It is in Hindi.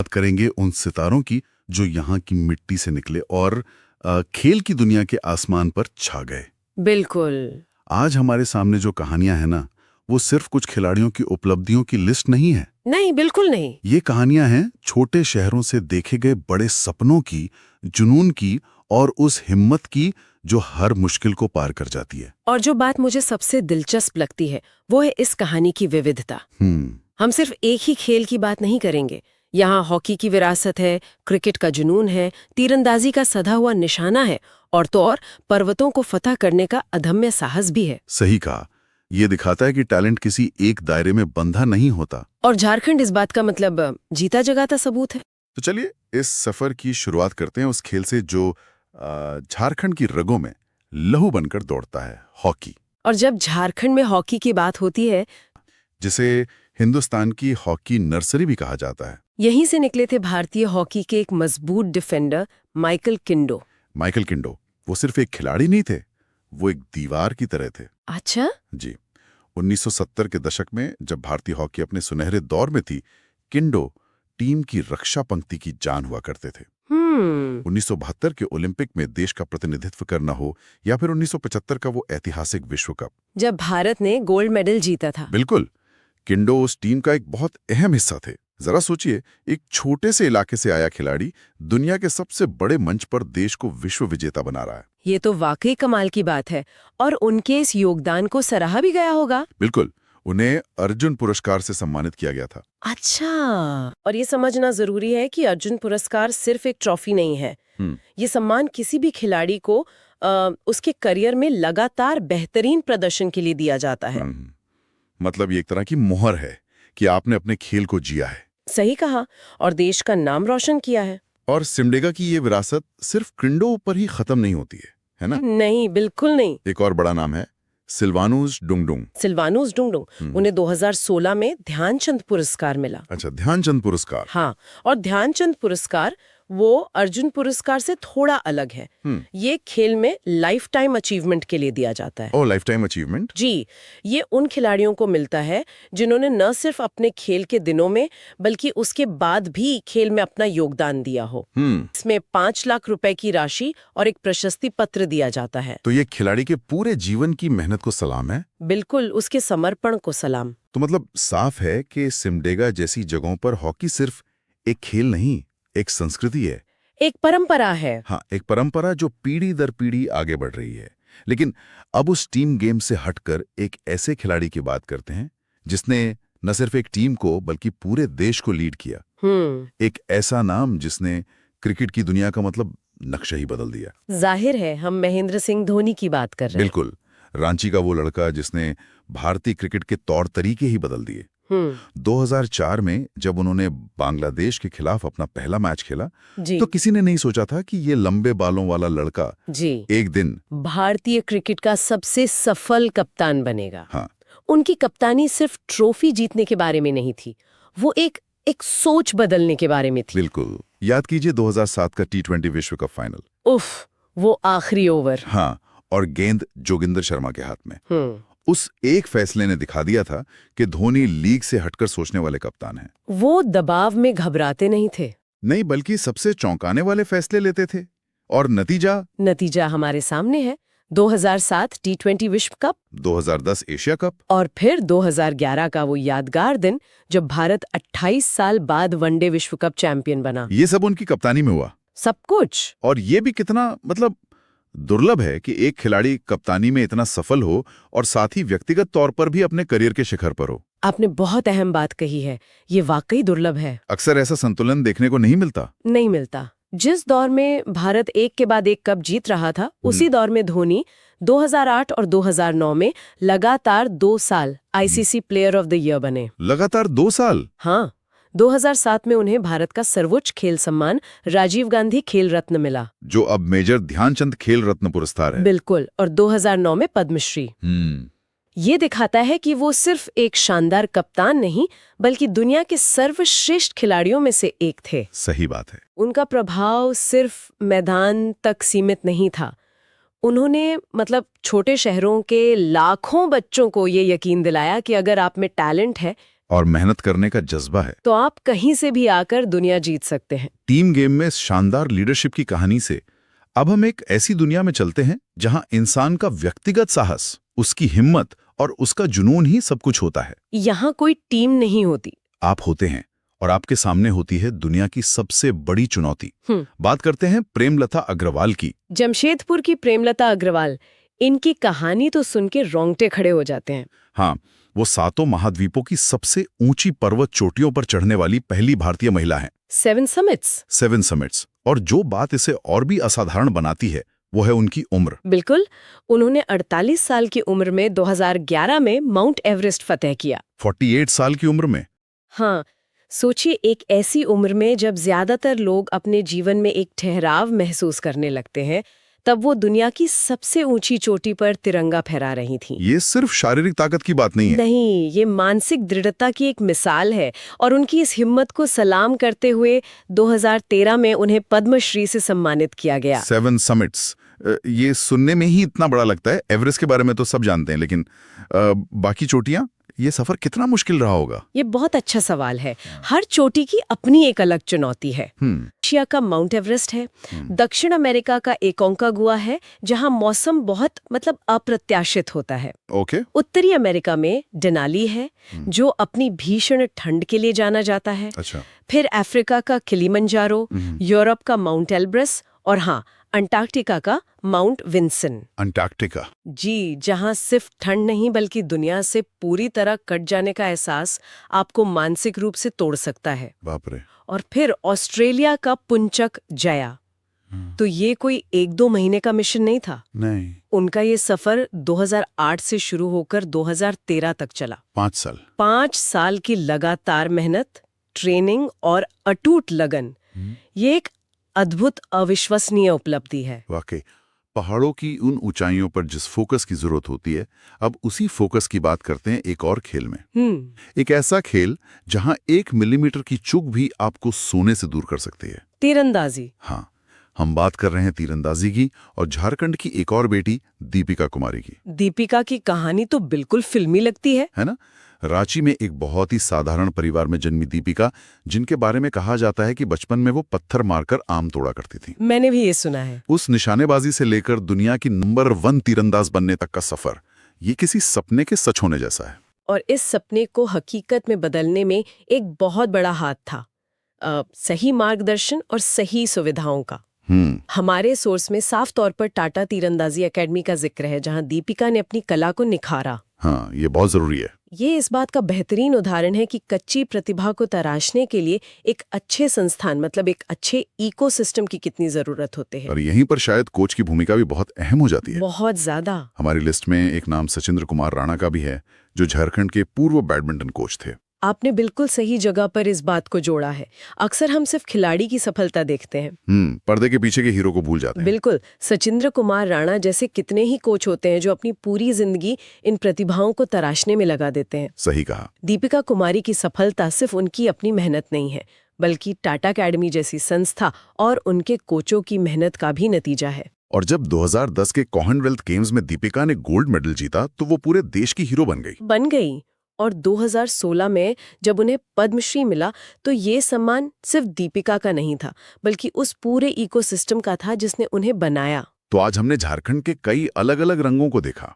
करेंगे उन सितारों की जो यहाँ की मिट्टी से निकले और खेल की दुनिया के आसमान पर छा गए। बिल्कुल। आज हमारे सामने जो कहानियां हैं ना, वो सिर्फ कुछ खिलाड़ियों की उपलब्धियों की लिस्ट नहीं है। नहीं, बिल्कुल नहीं। ये कहानियां हैं छोटे शहरों से देखे गए बड़े सपनों की, जुनून की और उस हिम्मत की जो हर मुश्किल को पार कर जाती है। और जो बात मुझे सबसे दिलचस्प लगती है वो है इस कहानी की विविधता। हम सिर्फ एक ही खेल की बात नहीं करेंगे। यहाँ हॉकी की विरासत है, क्रिकेट का जुनून है, तीरंदाजी का सधा हुआ निशाना है और तो और पर्वतों को फतह करने का अदम्य साहस भी है। सही कहा। ये दिखाता है कि टैलेंट किसी एक दायरे में बंधा नहीं होता। और झारखंड इस बात का मतलब जीता जगाता सबूत है। तो चलिए इस सफर की शुरुआत करते हैं उस खेल से जो झारखंड की रगों में लहू बनकर दौड़ता है, हॉकी। और जब झारखंड में हॉकी की बात होती है, जिसे हिंदुस्तान की हॉकी नर्सरी भी कहा जाता है, यहीं से निकले थे भारतीय हॉकी के एक मजबूत डिफेंडर माइकल किंडो। माइकल किंडो वो सिर्फ एक खिलाड़ी नहीं थे, वो एक दीवार की तरह थे। अच्छा जी। 1970 के दशक में जब भारतीय हॉकी अपने सुनहरे दौर में थी, किंडो टीम की रक्षा पंक्ति की जान हुआ करते थे। 1972 के ओलंपिक में देश का प्रतिनिधित्व करना हो या फिर 1975 का वो ऐतिहासिक विश्व कप, जब भारत ने गोल्ड मेडल जीता था। बिल्कुल, किंडो उस टीम का एक बहुत अहम हिस्सा थे। जरा सोचिए, एक छोटे से इलाके से आया खिलाड़ी दुनिया के सबसे बड़े मंच पर देश को विश्व विजेता बना रहा है। ये तो वाकई कमाल की बात है और उनके इस योगदान को सराहा भी गया होगा। बिल्कुल, उन्हें अर्जुन पुरस्कार से सम्मानित किया गया था। अच्छा, और ये समझना जरूरी है कि अर्जुन पुरस्कार सिर्फ एक ट्रॉफी नहीं है। ये सम्मान किसी भी खिलाड़ी को उसके करियर में लगातार बेहतरीन प्रदर्शन के लिए दिया जाता है। मतलब ये एक तरह की मोहर है कि आपने अपने खेल को जिया है। सही कहा, और देश का नाम रोशन किया है। और सिमडेगा की ये विरासत सिर्फ किंडो पर ही खत्म नहीं होती है ना? नहीं, बिल्कुल नहीं। एक और बड़ा नाम है सिल्वानुस डुंगडुंग। सिल्वानुस डुंगडुंग, उन्हें 2016 में ध्यानचंद पुरस्कार मिला। अच्छा, ध्यानचंद पुरस्कार। हाँ, और ध्यानचंद पुरस्कार वो अर्जुन पुरस्कार से थोड़ा अलग है। ये खेल में लाइफ टाइम अचीवमेंट के लिए दिया जाता है। ओह, लाइफ टाइम अचीवमेंट। जी, ये उन खिलाड़ियों को मिलता है जिन्होंने न सिर्फ अपने खेल के दिनों में बल्कि उसके बाद भी खेल में अपना योगदान दिया हो। इसमें 5 लाख रुपए की राशि और एक प्रशस्ति पत्र दिया जाता है। तो ये खिलाड़ी के पूरे जीवन की मेहनत को सलाम है। बिल्कुल, उसके समर्पण को सलाम। तो मतलब साफ है कि सिमडेगा जैसी जगहों पर हॉकी सिर्फ एक खेल नहीं, एक संस्कृति है, एक परंपरा है। हाँ, एक परंपरा जो पीढ़ी दर पीढ़ी आगे बढ़ रही है। लेकिन अब उस टीम गेम से हटकर एक ऐसे खिलाड़ी की बात करते हैं जिसने न सिर्फ एक टीम को बल्कि पूरे देश को लीड किया। एक ऐसा नाम जिसने क्रिकेट की दुनिया का मतलब नक्शा ही बदल दिया। जाहिर है हम महेंद्र सिंह धोनी की बात कर रहे हैं। बिल्कुल, रांची का वो लड़का जिसने भारतीय क्रिकेट के तौर तरीके ही बदल दिए। 2004 में जब उन्होंने बांग्लादेश के खिलाफ अपना पहला मैच खेला, तो किसी ने नहीं सोचा था कि ये लंबे बालों वाला लड़का एक दिन भारतीय क्रिकेट का सबसे सफल कप्तान बनेगा। हाँ। उनकी कप्तानी सिर्फ ट्रॉफी जीतने के बारे में नहीं थी, वो एक सोच बदलने के बारे में थी। बिल्कुल, याद कीजिए 2007 का T20 विश्व कप फाइनल। उफ, वो आखिरी ओवर। हाँ, और गेंद जोगिंदर शर्मा के हाथ में। उस एक फैसले ने दिखा दिया था कि धोनी लीग से हटकर सोचने वाले कप्तान हैं। वो दबाव में घबराते नहीं थे। नहीं, बल्कि सबसे चौंकाने वाले फैसले लेते थे। और नतीजा हमारे सामने है। 2007 T20 विश्व कप, 2010 एशिया कप और फिर 2011 का वो यादगार दिन जब भारत 28 साल बाद वनडे विश्व कप चैंपियन बना। ये सब उनकी कप्तानी में हुआ। सब कुछ। और ये भी कितना मतलब दुर्लभ है कि एक खिलाड़ी कप्तानी में इतना सफल हो और साथ ही व्यक्तिगत तौर पर भी अपने करियर के शिखर पर हो। आपने बहुत अहम बात कही है, ये वाकई दुर्लभ है। अक्सर ऐसा संतुलन देखने को नहीं मिलता। जिस दौर में भारत एक के बाद एक कप जीत रहा था, उसी दौर में धोनी 2008 और 2009 में लगातार 2 साल ICC player of the year बने। लगातार 2 साल? हाँ, 2007 में उन्हें भारत का सर्वोच्च खेल सम्मान राजीव गांधी खेल रत्न मिला, जो अब मेजर ध्यानचंद खेल रत्न पुरस्कार है। बिल्कुल, और 2009 में पद्मश्री। ये दिखाता है कि वो सिर्फ एक शानदार कप्तान नहीं बल्कि दुनिया के सर्वश्रेष्ठ खिलाड़ियों में से एक थे। सही बात है। उनका प्रभाव सिर्फ मैदान तक सीमित नहीं था। उन्होंने मतलब छोटे शहरों के लाखों बच्चों को ये यकीन दिलाया कि अगर आप में टैलेंट है, और मेहनत करने का जज्बा है। तो आप कहीं से भी आकर दुनिया जीत सकते हैं। टीम गेम में इस शानदार लीडरशिप की कहानी से अब हम एक ऐसी दुनिया में चलते हैं जहां इंसान का व्यक्तिगत साहस, उसकी हिम्मत और उसका जुनून ही सब कुछ होता है। यहाँ कोई टीम नहीं होती। आप होते हैं और आपके सामने होती है दुनिया की सबसे बड़ी चुनौती। बात करते हैं प्रेमलता अग्रवाल की। जमशेदपुर की प्रेमलता अग्रवाल, इनकी कहानी तो सुन के रोंगटे खड़े हो जाते हैं। हाँ, वो 7 महाद्वीपों की सबसे ऊंची पर्वत चोटियों पर चढ़ने वाली पहली भारतीय महिला हैं। 7 समिट्स। 7 समिट्स। और जो बात इसे और भी असाधारण बनाती है वो है उनकी उम्र। बिल्कुल, उन्होंने 48 साल की उम्र में 2011 में माउंट एवरेस्ट फतेह किया। 48 साल की उम्र में। हाँ, सोचिए, एक ऐसी उम्र में जब ज्यादातर लोग अपने जीवन में एक ठहराव महसूस करने लगते हैं, तब वो दुनिया की सबसे ऊंची चोटी पर तिरंगा फहरा रही थीं। ये सिर्फ शारीरिक ताकत की बात नहीं है। नहीं, ये मानसिक दृढ़ता की एक मिसाल है। और उनकी इस हिम्मत को सलाम करते हुए 2013 में उन्हें पद्मश्री से सम्मानित किया गया। 7 समिट्स, ये सुनने में ही इतना बड़ा लगता है। एवरेस्ट के बारे में तो सब जानते हैं, लेकिन बाकी चोटियां, ये सफर कितना मुश्किल रहा होगा? ये बहुत अच्छा सवाल है। हर चोटी की अपनी एक अलग चुनौती है। एशिया का माउंट एवरेस्ट है, दक्षिण अमेरिका का एकोंकागुआ है, जहां मौसम बहुत अप्रत्याशित होता है। ओके। उत्तरी अमेरिका में डेनाली है, जो अपनी भीषण ठंड के लिए जाना जाता है। अच्छा। फिर अफ्रीका का किलिमंजारो, यूरोप का माउंट एल्ब्रस और हाँ, अंटार्कटिका का माउंट विंसन। अंटार्कटिका जी, जहां सिर्फ ठंड नहीं बल्कि दुनिया से पूरी तरह कट जाने का एहसास आपको मानसिक रूप से तोड़ सकता है। बाप रे। और फिर ऑस्ट्रेलिया का पुंचक जया। तो ये कोई 1-2 महीने का मिशन नहीं था। नहीं। उनका ये सफर 2008 से शुरू होकर 2013 तक चला। 5 साल। 5 साल की लगातार मेहनत, ट्रेनिंग और अटूट लगन, ये एक अद्भुत, अविश्वसनीय उपलब्धि है। वाकई, पहाड़ों की उन ऊंचाइयों पर जिस फोकस की जरूरत होती है, अब उसी फोकस की बात करते हैं एक और खेल में। एक ऐसा खेल जहां 1 मिलीमीटर की चूक भी आपको सोने से दूर कर सकती है। तीरंदाजी। हाँ, हम बात कर रहे हैं तीरंदाजी की और झारखंड की एक और बेटी दीपिका कुमारी की। दीपिका की कहानी तो बिल्कुल फिल्मी लगती है ना? रांची में एक बहुत ही साधारण परिवार में जन्मी दीपिका, जिनके बारे में कहा जाता है कि बचपन में वो पत्थर मारकर आम तोड़ा करती थी। मैंने भी ये सुना है। उस निशानेबाजी से लेकर दुनिया की नंबर 1 तीरंदाज बनने तक का सफर, ये किसी सपने के सच होने जैसा है। और इस सपने को हकीकत में बदलने में एक बहुत बड़ा हाथ था, सही मार्गदर्शन और सही सुविधाओं का। हमारे सोर्स में साफ तौर पर टाटा तीरंदाजी एकेडमी का जिक्र है, जहां दीपिका ने अपनी कला को निखारा। हाँ, ये बहुत जरूरी है। ये इस बात का बेहतरीन उदाहरण है कि कच्ची प्रतिभा को तराशने के लिए एक अच्छे संस्थान, एक अच्छे इकोसिस्टम की कितनी जरूरत होती है। और यहीं पर शायद कोच की भूमिका भी बहुत अहम हो जाती है। बहुत ज्यादा। हमारी लिस्ट में एक नाम सचिंद्र कुमार राणा का भी है, जो झारखंड के पूर्व बैडमिंटन कोच थे। आपने बिल्कुल सही जगह पर इस बात को जोड़ा है। अक्सर हम सिर्फ खिलाड़ी की सफलता देखते हैं, पर्दे के पीछे के हीरो को भूल जाते हैं। बिल्कुल। सचिंद्र कुमार राणा जैसे कितने ही कोच होते हैं जो अपनी पूरी जिंदगी इन प्रतिभाओं को तराशने में लगा देते हैं। सही कहा। दीपिका कुमारी की सफलता सिर्फ उनकी अपनी मेहनत नहीं है, बल्कि टाटा अकेडमी जैसी संस्था और उनके कोचों की मेहनत का भी नतीजा है। और जब 2010 के कॉमनवेल्थ गेम्स में दीपिका ने गोल्ड मेडल जीता, तो वो पूरे देश की हीरो बन गई। और 2016 में जब उन्हें पद्मश्री मिला, तो ये सम्मान सिर्फ दीपिका का नहीं था, बल्कि उस पूरे इकोसिस्टम का था जिसने उन्हें बनाया। तो आज हमने झारखंड के कई अलग अलग रंगों को देखा।